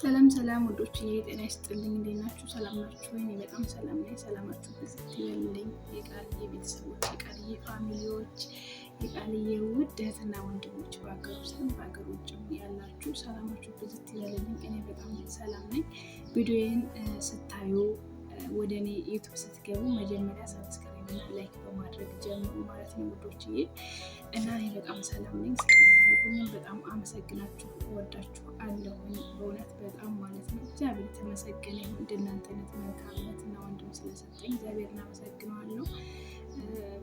ሰላም ሰላም ወዶች ጤና ይስጥልኝ። እንዴት ናችሁ? ሰላም ናችሁ? እኔ በጣም ሰላም ነኝ። ሰላማችሁ ብዝት ይበልልኝ። የቃልዬ ቤተሰቦች፣ የቃልዬ ፋሚሊዎች፣ የቃልዬ ውድ እህትና ወንድሞች በሀገር ውስጥም በሀገር ውጭም ያላችሁ ሰላማችሁ ብዝት ይበልልኝ። እኔ በጣም ሰላም ነኝ። ቪዲዮዬን ስታዩ ወደ እኔ ዩቱብ ስትገቡ መጀመሪያ ሰብስክራይብ እና ላይክ በማድረግ ጀምሩ ማለት ነው ውዶችዬ። እና እኔ በጣም ሰላም ነኝ። ስለምታደርጉኝም በጣም አመሰግናችሁ ወዳችሁ አለሁኝ በእውነት በጣም ማለት ነው። እግዚአብሔር የተመሰገነ ይሁን። እንደናንተ አይነት መልካምነት እና ወንድም ስለሰጠኝ እግዚአብሔር እናመሰግነዋለሁ።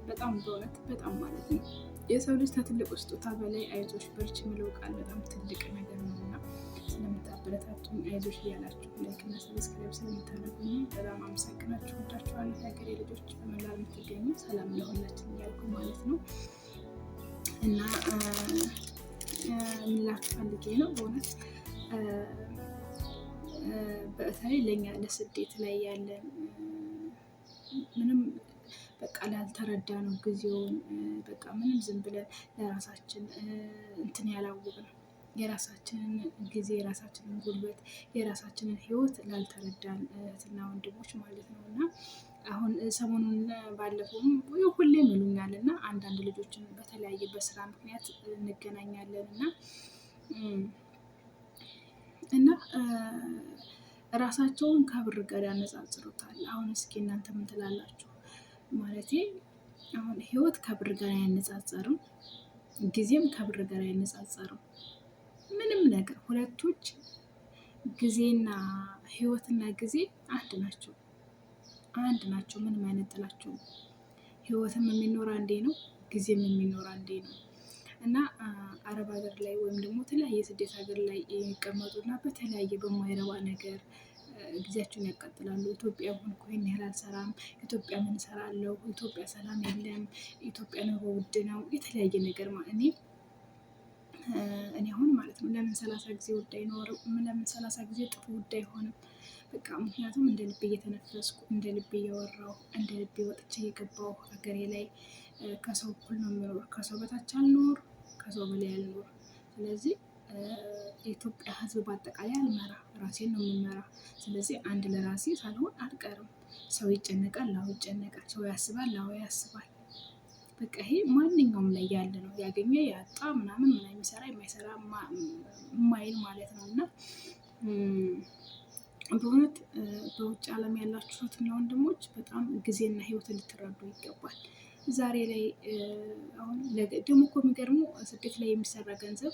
በጣም በእውነት በጣም ማለት ነው። የሰው ልጅ ከትልቅ ስጦታ በላይ አይዞሽ በርቺ የሚለው ቃል በጣም ትልቅ ነገር ነው እና ስለምታበረታቱኝ አይዞሽ እያላችሁ ላይክ እና ሰብስክራይብ ስለምታደርጉኝ በጣም አመሰግናችሁ ወዳችኋለሁ። የሀገሬ ልጆች በመላ የምትገኙ ሰላም ለሁላችን እያልኩ ማለት ነው እና ምላችሁ ፈልጌ ነው በእውነት በተለይ ለእኛ ለስደት ላይ ያለን ምንም በቃ ላልተረዳ ነው ጊዜውን በቃ ምንም ዝም ብለን ለራሳችን እንትን ያላወቅን የራሳችንን ጊዜ የራሳችንን ጉልበት የራሳችንን ሕይወት ላልተረዳን እህትና ወንድሞች ማለት ነው እና አሁን ሰሞኑን ባለፈውም ሁሌም ይሉኛል እና አንዳንድ ልጆችን በተለያየ በስራ ምክንያት እንገናኛለን እና ራሳቸውን ከብር ጋር ያነጻጽሩታል። አሁን እስኪ እናንተ ምን ትላላችሁ? ማለቴ አሁን ህይወት ከብር ጋር አይነጻጸርም፣ ጊዜም ከብር ጋር አይነጻጸርም። ምንም ነገር ሁለቶች ጊዜና ህይወትና ጊዜ አንድ ናቸው፣ አንድ ናቸው። ምንም አይነጥላቸውም። ህይወትም የሚኖር አንዴ ነው፣ ጊዜም የሚኖር አንዴ ነው እና አረብ ሀገር ላይ ወይም ደግሞ የተለያየ ስደት ሀገር ላይ የሚቀመጡና በተለያየ በማይረባ ነገር ጊዜያቸውን ያቃጥላሉ። ኢትዮጵያ ሆንኩ ይሄን ያህል አልሰራም፣ ኢትዮጵያ ምን እሰራለሁ፣ ኢትዮጵያ ሰላም የለም፣ ኢትዮጵያ ኑሮ ውድ ነው፣ የተለያየ ነገር እኔ አሁን ማለት ነው ለምን 30 ጊዜ ውድ አይኖርም? ለምን 30 ጊዜ ጥሩ ውድ አይሆንም? በቃ ምክንያቱም እንደ ልቤ እየተነፈስኩ እንደ ልቤ እያወራሁ እንደ ልቤ ወጥቼ እየገባሁ ሀገሬ ላይ ከሰው እኩል ነው የምኖር። ከሰው በታች አልኖር፣ ከሰው በላይ አልኖር። ስለዚህ የኢትዮጵያ ሕዝብ በአጠቃላይ አልመራ፣ ራሴን ነው የምመራ። ስለዚህ አንድ ለራሴ ሳልሆን አልቀርም። ሰው ይጨነቃል፣ አዎ ይጨነቃል። ሰው ያስባል፣ አዎ ያስባል። በቃ ይሄ ማንኛውም ላይ ያለ ነው። ያገኘ ያጣ ምናምን የሚሰራ የማይሰራ የማይል ማለት ነው እና በእውነት በውጭ ዓለም ያላችሁ እህትና ወንድሞች በጣም ጊዜና ህይወት ልትረዱ ይገባል። ዛሬ ላይ አሁን ደግሞ እኮ የሚገርሙ ስደት ላይ የሚሰራ ገንዘብ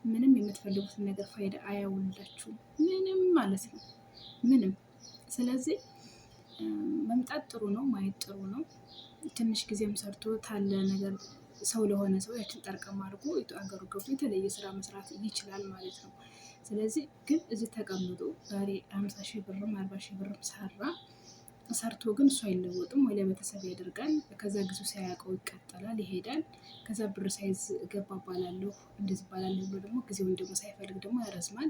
ምንም የምትፈልጉትን ነገር ፋይዳ አያውላችሁም። ምንም ማለት ነው ምንም። ስለዚህ መምጣት ጥሩ ነው፣ ማየት ጥሩ ነው። ትንሽ ጊዜም ሰርቶ ታለ ነገር ሰው ለሆነ ሰው ያችን ጠርቀም አድርጎ አገሩ ገብቶ የተለየ ስራ መስራት ይችላል ማለት ነው። ስለዚህ ግን እዚህ ተቀምጦ ዛሬ 50 ሺህ ብርም 40 ሺህ ብርም ሰርቶ ግን እሱ አይለወጥም ወይ ለቤተሰብ ያደርጋል። ከዛ ጊዜው ሳያውቀው ይቀጠላል፣ ይሄዳል። ከዛ ብር ሳይዝ ገባ ባላለሁ እንደዚህ ባላለሁ ብሎ ደግሞ ጊዜውን ደግሞ ሳይፈልግ ደግሞ ያረዝማል።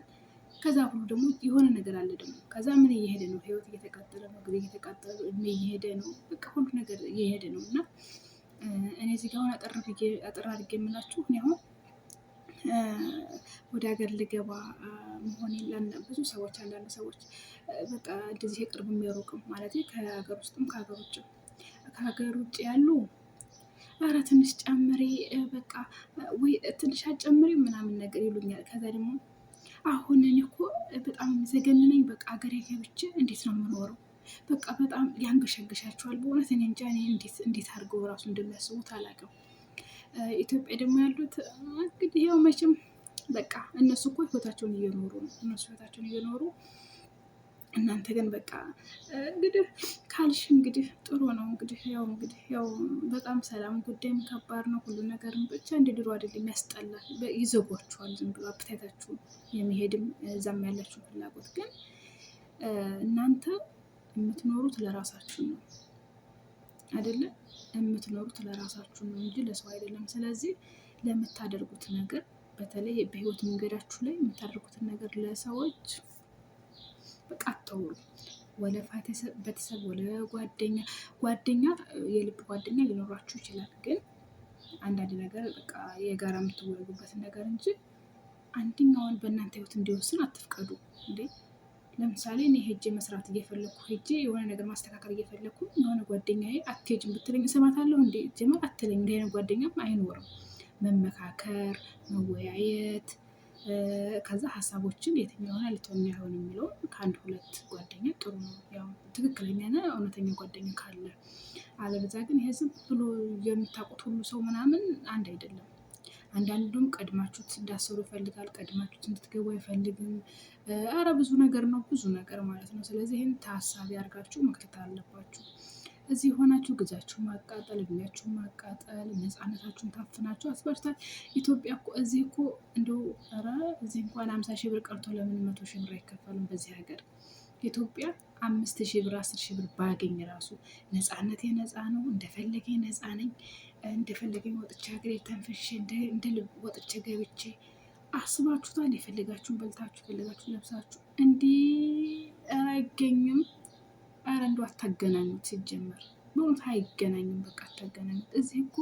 ከዛ ሁሉ ደግሞ የሆነ ነገር አለ ደግሞ ከዛ ምን እየሄደ ነው? ህይወት እየተቃጠለ ነው፣ ጊዜ እየተቃጠለ እድሜ እየሄደ ነው። በቃ ሁሉ ነገር እየሄደ ነው እና እኔ እዚህ ጋር አሁን አጠር አድርጌ የምላችሁ እኔ አሁን ወደ ሀገር ልገባ መሆኔን ብዙ ሰዎች አንዳንድ ሰዎች በቃ እንደዚህ የቅርብ የሚያሮቅም ማለት ከሀገር ውስጥም ከሀገር ውጭም ከሀገር ውጭ ያሉ ኧረ ትንሽ ጨምሪ በቃ ወይ ትንሽ አጨምሪ ምናምን ነገር ይሉኛል። ከዛ ደግሞ አሁን እኔ እኮ በጣም ዘገነነኝ። በቃ ሀገሬ ገብቼ እንዴት ነው የምኖረው? በቃ በጣም ያንገሸግሻቸዋል በእውነት። እኔ እንጃ እንዴት አድርገው እራሱ እንደሚያስቡት አላውቅም። ኢትዮጵያ ደግሞ ያሉት እንግዲህ ያው መቼም በቃ እነሱ እኮ ህይወታቸውን እየኖሩ እናንተ ግን በቃ እንግዲህ ካልሽ እንግዲህ ጥሩ ነው። እንግዲህ ያው በጣም ሰላም ጉዳይም ከባድ ነው። ሁሉ ነገርም ብቻ እንደ ድሮ አይደለም፣ ያስጠላል። ይዘጓችኋል ዝም ብሎ አፕታይታችሁ የሚሄድም እዛም ያላችሁ ፍላጎት። ግን እናንተ የምትኖሩት ለራሳችሁ ነው አይደለም? የምትኖሩት ለራሳችሁ ነው እንጂ ለሰው አይደለም። ስለዚህ ለምታደርጉት ነገር በተለይ በህይወት መንገዳችሁ ላይ የምታደርጉትን ነገር ለሰዎች በቃ አታውሩ። ወለ ቤተሰብ ወለ ጓደኛ የልብ ጓደኛ ሊኖራችሁ ይችላል። ግን አንዳንድ ነገር በቃ የጋራ የምትወያዩበትን ነገር እንጂ አንደኛውን በእናንተ ህይወት እንዲወስን አትፍቀዱ እንዴ። ለምሳሌ እኔ ሄጄ መስራት እየፈለግኩ ሄጄ የሆነ ነገር ማስተካከል እየፈለግኩ የሆነ ጓደኛዬ አትሄጂም ብትለኝ እሰማታለሁ እንዴ? ጀመር አትለኝ። እንዲህ አይነት ጓደኛም አይኖርም። መመካከር፣ መወያየት፣ ከዛ ሀሳቦችን የትኛው ሆነ ልትሆን ያሆን የሚለውን ከአንድ ሁለት ጓደኛ ጥሩ ነው። ያው ትክክለኛና እውነተኛ ጓደኛ ካለ። አለበዛ ግን ይሄ ዝም ብሎ የምታውቁት ሁሉ ሰው ምናምን አንድ አይደለም። አንዳንዱም ቀድማችሁት እንዳሰሩ ይፈልጋል። ቀድማችሁት እንድትገቡ አይፈልግም። አረ ብዙ ነገር ነው፣ ብዙ ነገር ማለት ነው። ስለዚህ ይህን ታሳቢ አድርጋችሁ መክተት አለባችሁ። እዚህ ሆናችሁ ጊዜያችሁን ማቃጠል፣ እድሜያችሁን ማቃጠል፣ ነፃነታችሁን ታፍናችሁ አስበርታል። ኢትዮጵያ እኮ እዚህ እኮ እንደው ኧረ እዚህ እንኳን 50 ሺህ ብር ቀርቶ ለምን 100 ሺህ ብር አይከፈልም? በዚህ ሀገር ኢትዮጵያ 5 ሺህ ብር 10 ሺህ ብር ባገኝ ራሱ ነፃነቴ ነፃ ነው፣ እንደፈለገኝ ነፃ ነኝ፣ እንደፈለገኝ ወጥቼ ሀገሬ ተንፍሼ እንደ ልብ ወጥቼ ገብቼ አስባችሁታል? የፈለጋችሁን በልታችሁ የፈለጋችሁን ለብሳችሁ እንዲህ አይገኝም። ኧረ እንደው አታገናኙት። ሲጀመር በእውነት አይገናኝም። በቃ አታገናኙት። እዚህ እኮ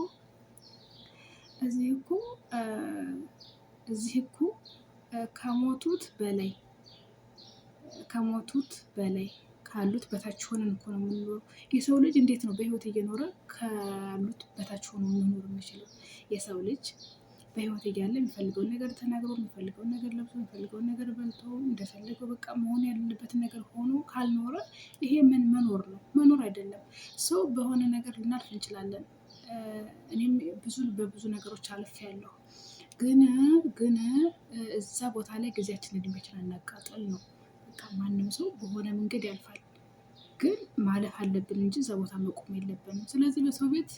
ከሞቱት በላይ ካሉት በታች ሆነን እኮ ነው የምንኖረው። የሰው ልጅ እንዴት ነው በህይወት እየኖረ ካሉት በታች ሆኖ መኖር የሚችለው? የሰው ልጅ በህይወት እያለ የሚፈልገውን ነገር ተናግሮ፣ የሚፈልገውን ነገር ለብሶ፣ የሚፈልገውን ነገር በልቶ፣ እንደፈለገው በቃ መሆን ያለበትን ነገር ሆኖ ካልኖረ ይሄ ምን መኖር ነው? መኖር አይደለም። ሰው በሆነ ነገር ልናልፍ እንችላለን። እኔም በብዙ ነገሮች አልፌያለሁ። ግን እዛ ቦታ ላይ ጊዜያችንን እድሜያችንን አናቃጥል ነው። በቃ ማንም ሰው በሆነ መንገድ ያልፋል። ግን ማለፍ አለብን እንጂ እዛ ቦታ መቆም የለብንም። ስለዚህ በሰው ቤት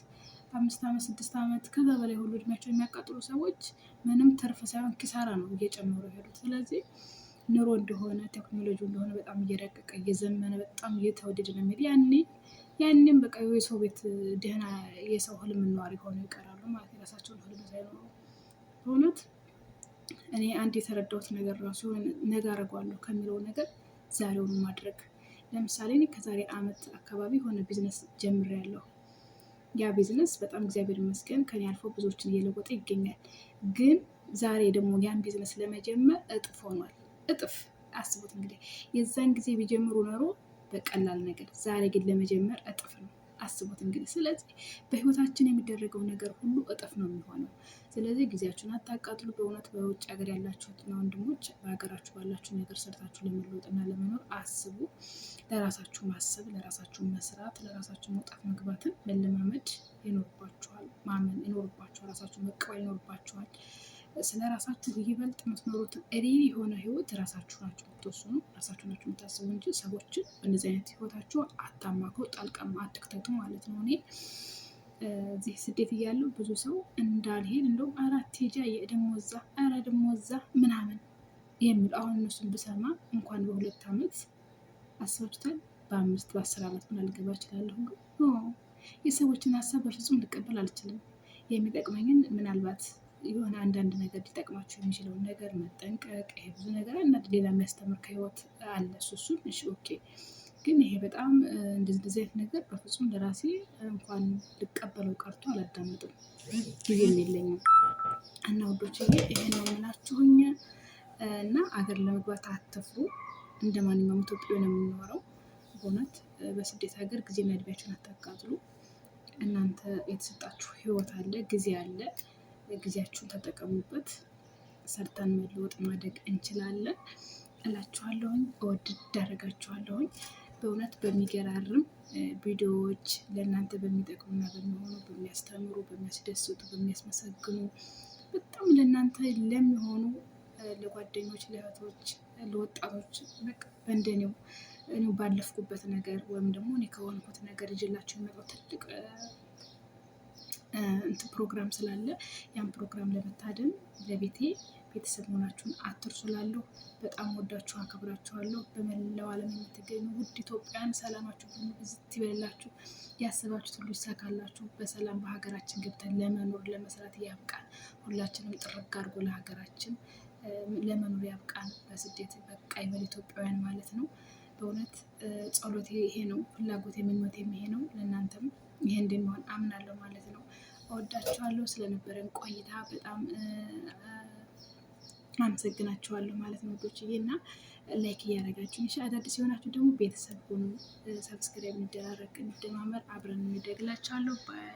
5 ዓመት 6 ዓመት ከዛ በላይ ሁሉ እድሜያቸው የሚያቃጥሉ ሰዎች ምንም ትርፍ ሳይሆን ኪሳራ ነው እየጨመሩ የሄዱት። ስለዚህ ኑሮ እንደሆነ ቴክኖሎጂ እንደሆነ በጣም እየረቀቀ እየዘመነ በጣም እየተወደደ ነው የሚሄድ። ያኔም በቃ የሰው ቤት ደህና የሰው ህልም ነዋሪ ሆነው ይቀራሉ ማለት የራሳቸውን ህልም ሳይኖሩ። በእውነት እኔ አንድ የተረዳሁት ነገር ራሱ ነገ አደርገዋለሁ ከሚለው ነገር ዛሬውኑ ማድረግ። ለምሳሌ እኔ ከዛሬ ዓመት አካባቢ የሆነ ቢዝነስ ጀምሬያለሁ። ያ ቢዝነስ በጣም እግዚአብሔር ይመስገን ከኔ አልፎ ብዙዎችን እየለወጠ ይገኛል። ግን ዛሬ ደግሞ ያን ቢዝነስ ለመጀመር እጥፍ ሆኗል። እጥፍ አስቡት እንግዲህ። የዛን ጊዜ ቢጀምሩ ኖሮ በቀላል ነገር፣ ዛሬ ግን ለመጀመር እጥፍ ነው። አስቡት እንግዲህ። ስለዚህ በህይወታችን የሚደረገው ነገር ሁሉ እጥፍ ነው የሚሆነው። ስለዚህ ጊዜያችሁን አታቃጥሉ። በእውነት በውጭ ሀገር ያላችሁትና ወንድሞች በሀገራችሁ ባላችሁ ነገር ሰርታችሁ ለመለወጥና ለመኖር አስቡ። ለራሳችሁ ማሰብ፣ ለራሳችሁ መስራት፣ ለራሳችሁ መውጣት መግባትን መለማመድ ይኖርባችኋል። ማመን ይኖርባችኋል። ራሳችሁ መቀበል ይኖርባችኋል። ስለ ራሳችሁ ይበልጥ የምትኖሩትን ሪል የሆነ ህይወት ራሳችሁ ናችሁ የምትወስኑ፣ ራሳችሁ ናችሁ የምታስቡ እንጂ ሰዎችን በእነዚህ አይነት ህይወታችሁ አታማክሩ፣ ጣልቃም አትክተቱ ማለት ነው። እኔ እዚህ ስደት እያለሁ ብዙ ሰው እንዳልሄድ እንደውም አራት ሄጃ ደግሞ እዛ ምናምን የሚል አሁን እነሱን ብሰማ እንኳን በ2 ዓመት አስባችሁታል፣ በ5 በ10 ዓመት ምን አልገባ እችላለሁ። ግን የሰዎችን ሀሳብ በፍጹም ልቀበል አልችልም። የሚጠቅመኝን ምናልባት የሆነ አንዳንድ ነገር ሊጠቅማቸው የሚችለውን ነገር መጠንቀቅ። ይሄ ብዙ ነገር አንዳንድ ሌላ የሚያስተምር ከህይወት አለ። እሱን እሺ ኦኬ። ግን ይሄ በጣም እንደዚህ አይነት ነገር በፍጹም ለራሴ እንኳን ልቀበለው ቀርቶ አላዳምጥም፣ ጊዜም የለኝም። እና ውዶችዬ ይሄን ነው የምላችሁኝ። እና አገር ለመግባት አትፍሩ። እንደ ማንኛውም ኢትዮጵያዊ ነው የምንኖረው። በእውነት በስደት ሀገር ጊዜና እድሜያችሁን አታቃጥሉ። እናንተ የተሰጣችሁ ህይወት አለ፣ ጊዜ አለ። ጊዜያችሁን ተጠቀሙበት። ሰርተን መለወጥ ማደግ እንችላለን እላችኋለሁኝ። እወድድ አደርጋችኋለሁኝ። በእውነት በሚገራርም ቪዲዮዎች ለእናንተ በሚጠቅሙና በሚሆኑ በሚያስተምሩ፣ በሚያስደስቱ፣ በሚያስመሰግኑ በጣም ለእናንተ ለሚሆኑ ለጓደኞች፣ ለእህቶች፣ ለወጣቶች በእንደኔው እኔው ባለፍኩበት ነገር ወይም ደግሞ እኔ ከሆንኩት ነገር ይዤላችሁ የመጣው ትልቅ ፕሮግራም ስላለ ያን ፕሮግራም ለመታደም ለቤቴ ቤተሰብ መሆናችሁን አትርሱ። እላለሁ። በጣም ወዳችሁ አከብራችኋለሁ። በመላው ዓለም የምትገኙ ውድ ኢትዮጵያን ሰላማችሁ ሁሉ ብዝት ይበላችሁ። ያሰባችሁት ሁሉ ይሳካላችሁ። በሰላም በሀገራችን ገብተን ለመኖር ለመስራት ያብቃን። ሁላችንም ጥርግ አድርጎ ለሀገራችን ለመኖር ያብቃን። በስደት በቃ ይበል ኢትዮጵያውያን ማለት ነው። በእውነት ጸሎቴ ይሄ ነው፣ ፍላጎቴ ምኞቴም ይሄ ነው። ለእናንተም ይሄ እንደሚሆን አምናለሁ ማለት ነው። እወዳችኋለሁ። ስለነበረን ቆይታ በጣም አመሰግናችኋለሁ ማለት ነው ወዶችዬ። እና ላይክ እያደረጋችሁ እሺ፣ አዳዲስ የሆናችሁ ደግሞ ቤተሰብ ሆኑ። ሰብስክራይብ እንደራረግ እንደማመር አብረን እንደግላችኋለሁ ባይ